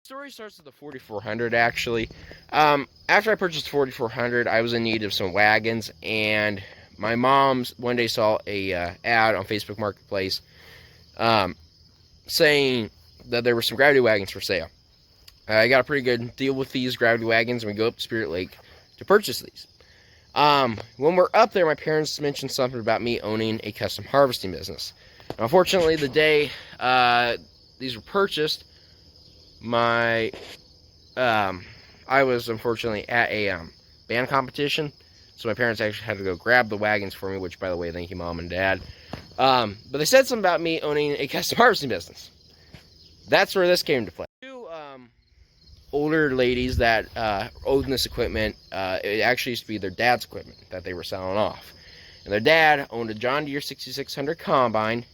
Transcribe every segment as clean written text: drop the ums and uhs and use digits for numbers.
Story starts with the 4400 actually. After I purchased the 4400, I was in need of some wagons, and my mom one day saw a ad on Facebook Marketplace saying that there were some gravity wagons for sale. I got a pretty good deal with these gravity wagons, and we go up to Spirit Lake to purchase these. When we're up there, my parents mentioned something about me owning a custom harvesting business. Now, unfortunately, the day these were purchased, I was unfortunately at a band competition, so my parents actually had to go grab the wagons for me, which, by the way, thank you, Mom and Dad. But they said something about me owning a custom harvesting business. That's where this came to play. Two older ladies that owned this equipment, it actually used to be their dad's equipment that they were selling off. And their dad owned a John Deere 6600 combine.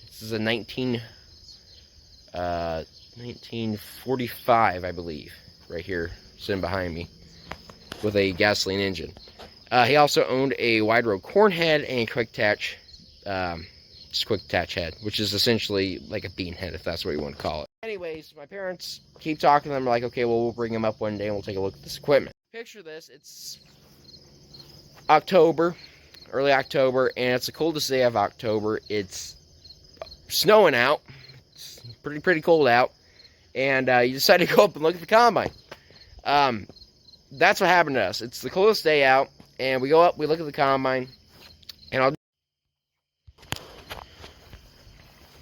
This is a 1945, I believe, right here, sitting behind me, with a gasoline engine. He also owned a wide row corn head and a quick attach head, which is essentially like a bean head, if that's what you want to call it. Anyways, my parents keep talking to them, like, okay, well, we'll bring them up one day and we'll take a look at this equipment. Picture this, it's October, early October, and it's the coldest day of October. It's snowing out. It's pretty cold out. And you decide to go up and look at the combine. That's what happened to us. It's the coldest day out, and we go up, we look at the combine, and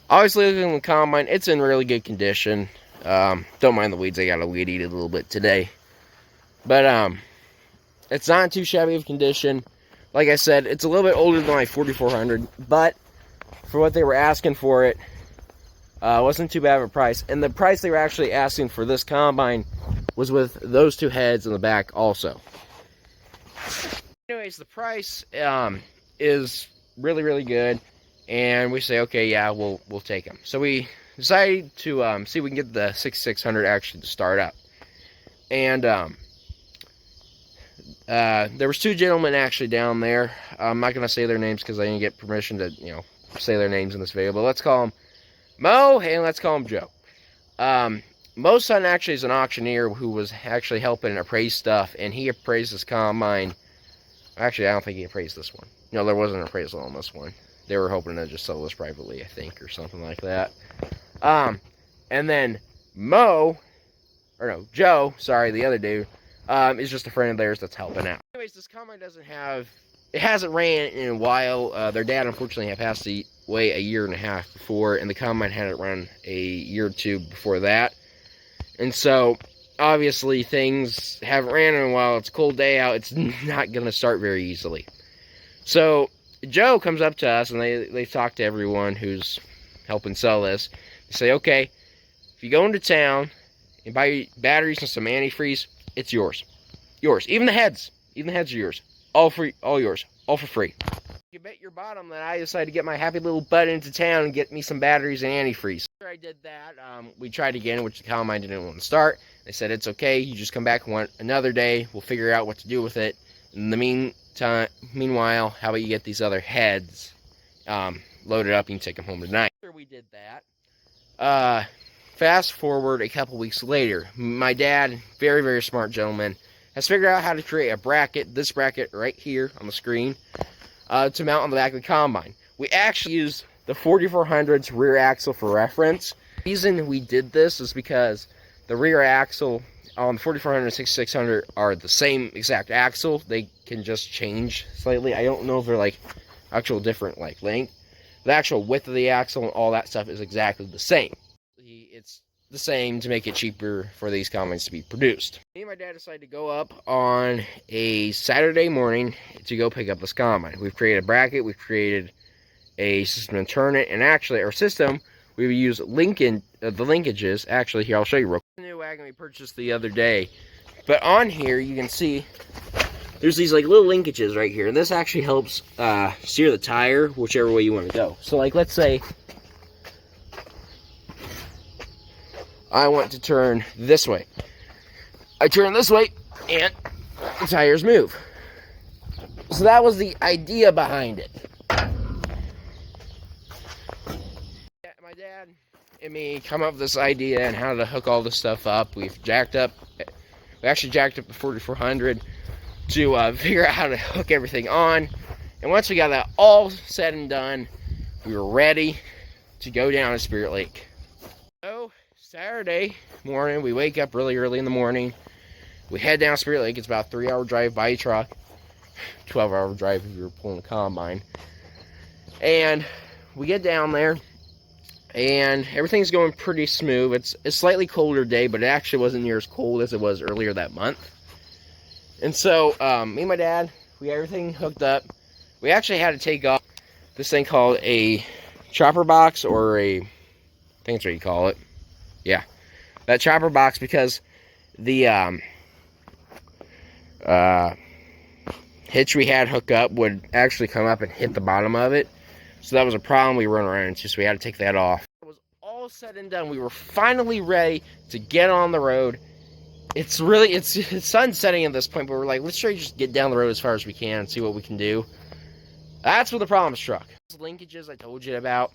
obviously looking at the combine, it's in really good condition. Don't mind the weeds, I got to weed eat it a little bit today. But it's not in too shabby of condition. Like I said, it's a little bit older than my 4400, but for what they were asking for it, wasn't too bad of a price. And the price they were actually asking for this combine was with those two heads in the back also. Anyways, the price is really good, and we say, okay, yeah, we'll take them. So we decided to see if we can get the 6600 actually to start up. And there was two gentlemen actually down there. I'm not going to say their names because I didn't get permission to, say their names in this video, but let's call them Mo, and let's call him Joe. Mo's son actually is an auctioneer who was actually helping appraise stuff, and he appraised this combine. Actually, I don't think he appraised this one. No, there wasn't an appraisal on this one. They were hoping to just sell this privately, I think, or something like that. And then Joe, sorry, the other dude, is just a friend of theirs that's helping out. Anyways, this combine hasn't ran in a while. Their dad, unfortunately, had passed away a year and a half before, and the combine hadn't run a year or two before that. And so, obviously, things haven't ran in a while. It's a cold day out. It's not going to start very easily. So, Joe comes up to us, and they talk to everyone who's helping sell this. They say, okay, if you go into town and buy batteries and some antifreeze, it's yours. Yours. Even the heads are yours. All free, all yours. All for free. You bet your bottom that I decided to get my happy little butt into town and get me some batteries and antifreeze. After I did that, we tried again, which the combine didn't want to start. They said, it's okay, you just come back another day, we'll figure out what to do with it. In the meanwhile, how about you get these other heads loaded up and you can take them home tonight. After we did that, fast forward a couple weeks later, my dad, very smart gentleman, has figured out how to create a bracket, this bracket right here on the screen, to mount on the back of the combine. We actually used the 4400's rear axle for reference. The reason we did this is because the rear axle on the 4400 and 6600 are the same exact axle. They can just change slightly. I don't know if they're like actual different like length. The actual width of the axle and all that stuff is exactly the same. It's the same to make it cheaper for these combines to be produced. Me and my dad decided to go up on a Saturday morning to go pick up this combine. We've created a bracket, we've created a system to turn it, and actually our system, we use the linkages. Actually, here, I'll show you real quick. The new wagon we purchased the other day, but on here you can see there's these like little linkages right here, and this actually helps steer the tire whichever way you want to go. So like, let's say I want to turn this way. I turn this way, and the tires move. So that was the idea behind it. My dad and me come up with this idea and how to hook all this stuff up. We actually jacked up the 4400 to figure out how to hook everything on. And once we got that all said and done, we were ready to go down to Spirit Lake. So Saturday morning, we wake up really early in the morning. We head down Spirit Lake. It's about a 3-hour drive by truck, 12-hour drive if you're pulling a combine. And we get down there, and everything's going pretty smooth. It's a slightly colder day, but it actually wasn't near as cold as it was earlier that month. And so, me and my dad, we got everything hooked up. We actually had to take off this thing called a chopper box, or I think that's what you call it. Yeah, that chopper box, because the hitch we had hooked up would actually come up and hit the bottom of it. So that was a problem we run around into, so we had to take that off. It was all said and done. We were finally ready to get on the road. It's sun setting at this point, but we're like, let's try to just get down the road as far as we can and see what we can do. That's where the problem struck. Those linkages I told you about,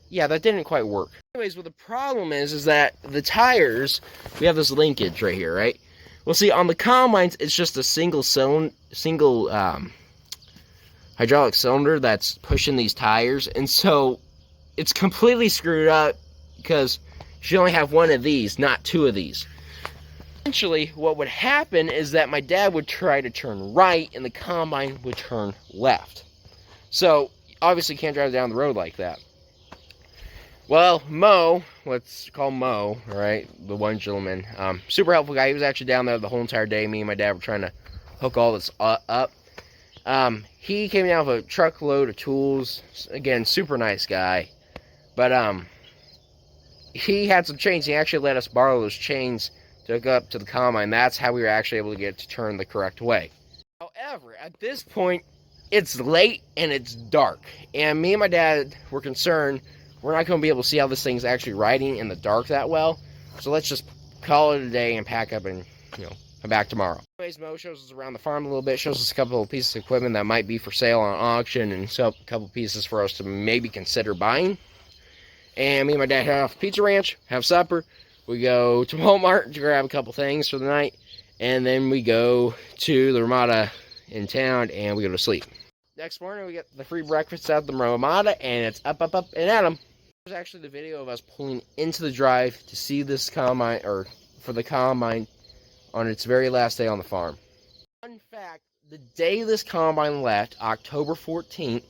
yeah, that didn't quite work. Anyways, what the problem is that the tires, we have this linkage right here, right? Well, see, on the combines, it's just a single hydraulic cylinder that's pushing these tires, and so it's completely screwed up because you should only have one of these, not two of these. Eventually, what would happen is that my dad would try to turn right and the combine would turn left. So obviously you can't drive down the road like that. Well, Mo, let's call Mo, all right, the one gentleman, super helpful guy. He was actually down there the whole entire day. Me and my dad were trying to hook all this up. He came down with a truckload of tools. Again, super nice guy. But he had some chains. He actually let us borrow those chains to hook up to the combine. That's how we were actually able to get it to turn the correct way. However, at this point, it's late and it's dark. And me and my dad were concerned we're not going to be able to see how this thing's actually riding in the dark that well. So let's just call it a day and pack up and, come back tomorrow. Anyways, Mo shows us around the farm a little bit, shows us a couple of pieces of equipment that might be for sale on auction, and so a couple pieces for us to maybe consider buying. And me and my dad head off to Pizza Ranch, have supper. We go to Walmart to grab a couple things for the night, and then we go to the Ramada in town, and we go to sleep. Next morning, we get the free breakfast at the Ramada, and it's up, and at 'em. There's actually the video of us pulling into the drive to see this combine, or for the combine, on its very last day on the farm. Fun fact, the day this combine left, October 14th,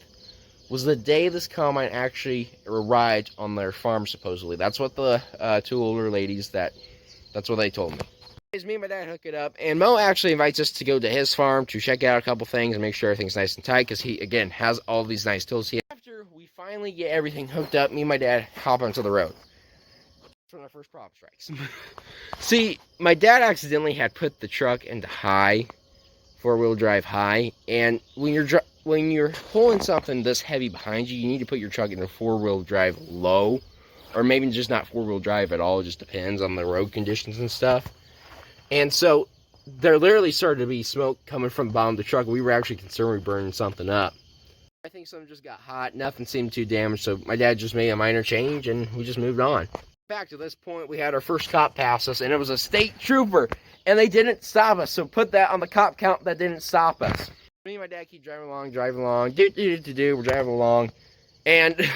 was the day this combine actually arrived on their farm, supposedly. That's what the two older ladies, that's what they told me. Me and my dad hook it up, and Mo actually invites us to go to his farm to check out a couple things and make sure everything's nice and tight, because he, again, has all these nice tools. After we finally get everything hooked up, me and my dad hop onto the road. That's when our first problem strikes. See, my dad accidentally had put the truck into high, four-wheel drive high, and when you're pulling something this heavy behind you, you need to put your truck into four-wheel drive low, or maybe just not four-wheel drive at all. It just depends on the road conditions and stuff. And so there literally started to be smoke coming from the bottom of the truck. We were actually concerned we were burning something up. I think something just got hot. Nothing seemed too damaged, so my dad just made a minor change, and we just moved on. Back to this point, we had our first cop pass us, and it was a state trooper, and they didn't stop us. So put that on the cop count that didn't stop us. Me and my dad keep driving along. We're driving along, and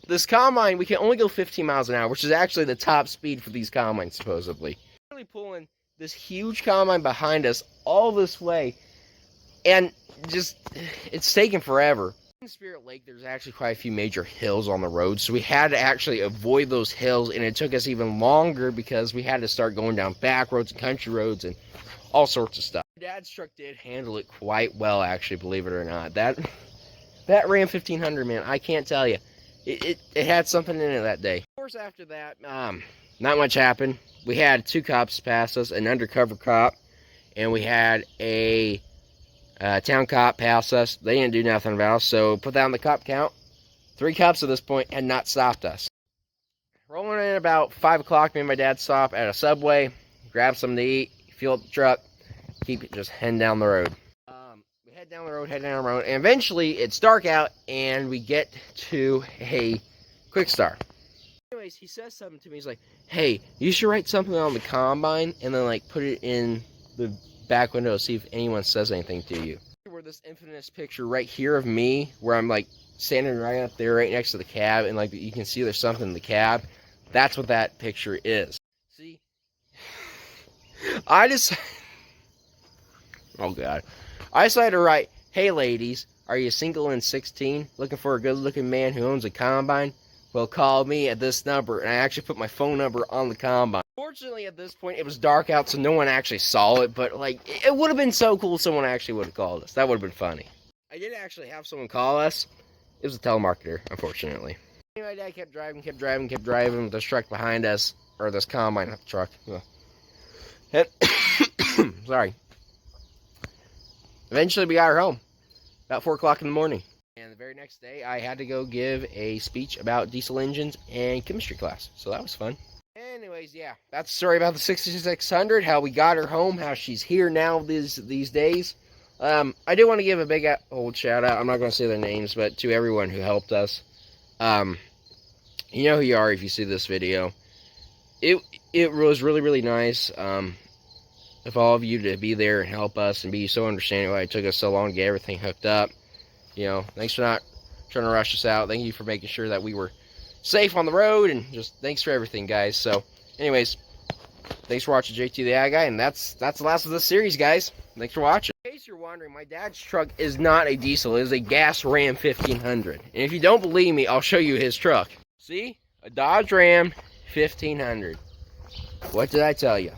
this combine, we can only go 15 miles an hour, which is actually the top speed for these combines, supposedly. We're really pulling this huge combine behind us all this way, and just, it's taking forever. In Spirit Lake, there's actually quite a few major hills on the road, so we had to actually avoid those hills, and it took us even longer because we had to start going down back roads and country roads and all sorts of stuff. Dad's truck did handle it quite well, actually, believe it or not. That Ram 1500, man, I can't tell you. It had something in it that day. Of course, after that, not much happened. We had two cops pass us, an undercover cop, and we had a town cop pass us. They didn't do nothing about us, so put that on the cop count. 3 cops at this point had not stopped us. Rolling in about 5 o'clock, me and my dad stop at a Subway, grab something to eat, fuel up the truck, keep it just heading down the road. We head down the road, and eventually it's dark out, and we get to a Quick Start. Anyways, anyways, he says something to me. He's like, hey, you should write something on the combine and then like put it in the back window to see if anyone says anything to you. Where this infamous picture right here of me, where I'm like standing right up there right next to the cab, and like you can see there's something in the cab. That's what that picture is. See? I just... Oh god. I decided to write, hey ladies, are you single and 16? Looking for a good looking man who owns a combine? Well, call me at this number. And I actually put my phone number on the combine. Fortunately, at this point, it was dark out, so no one actually saw it. But, like, it would have been so cool if someone actually would have called us. That would have been funny. I did actually have someone call us. It was a telemarketer, unfortunately. My dad kept driving with this truck behind us. Or this combine truck. And sorry. Eventually, we got her home. About 4 o'clock in the morning. And the very next day, I had to go give a speech about diesel engines and chemistry class. So that was fun. Anyways, yeah, that's the story about the 6600, how we got her home, how she's here now these days. I do want to give a big old shout out. I'm not going to say their names, but to everyone who helped us. You know who you are if you see this video. It was really, really nice of all of you to be there and help us and be so understanding why it took us so long to get everything hooked up. You know, thanks for not trying to rush us out. Thank you for making sure that we were safe on the road, and just thanks for everything, guys. So, anyways, thanks for watching JT the Ad Guy, and that's the last of this series, guys. Thanks for watching. In case you're wondering, my dad's truck is not a diesel. It is a gas Ram 1500. And if you don't believe me, I'll show you his truck. See? A Dodge Ram 1500. What did I tell you?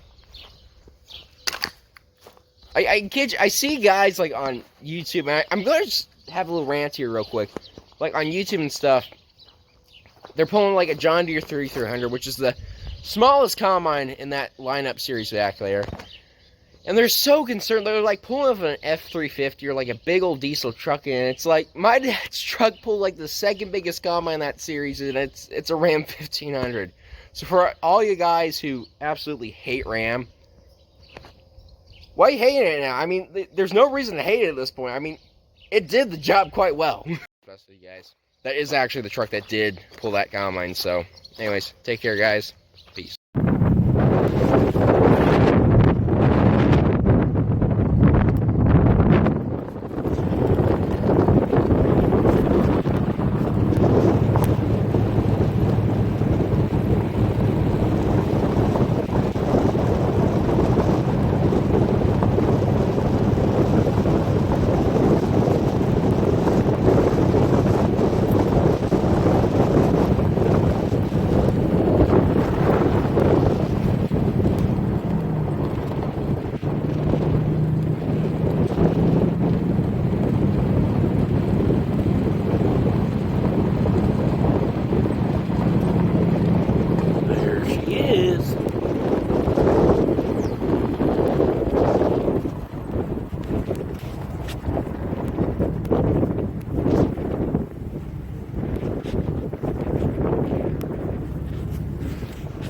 I see guys like on YouTube, and I'm going to just have a little rant here real quick. Like on YouTube and stuff, they're pulling like a John Deere 3300, which is the smallest combine in that lineup series back there. And they're so concerned. They're like pulling off an F350 or like a big old diesel truck, and it's like my dad's truck pulled like the second biggest combine in that series, and it's a Ram 1500. So for all you guys who absolutely hate Ram, why are you hating it now? I mean, there's no reason to hate it at this point. I mean, it did the job quite well. Best of you guys. That is actually the truck that did pull that combine. So, anyways, take care, guys. Peace.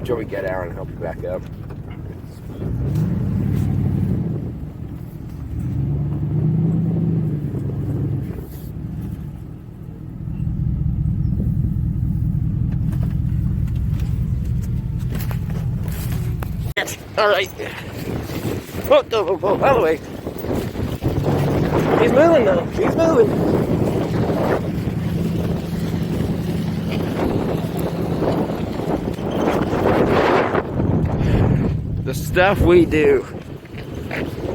Joey, get out and help you back up. All right. Whoa, by the way. He's moving though. He's moving. The stuff we do.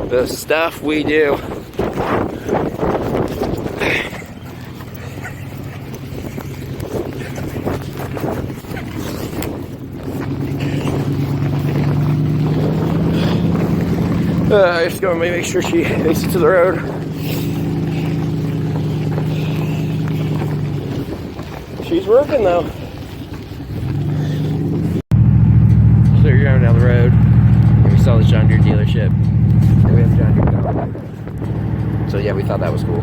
The stuff we do. I just going to make sure she makes it to the road. She's working though. So you're going down the road. We saw the John Deere dealership. And we have John Deere. So yeah, we thought that was cool.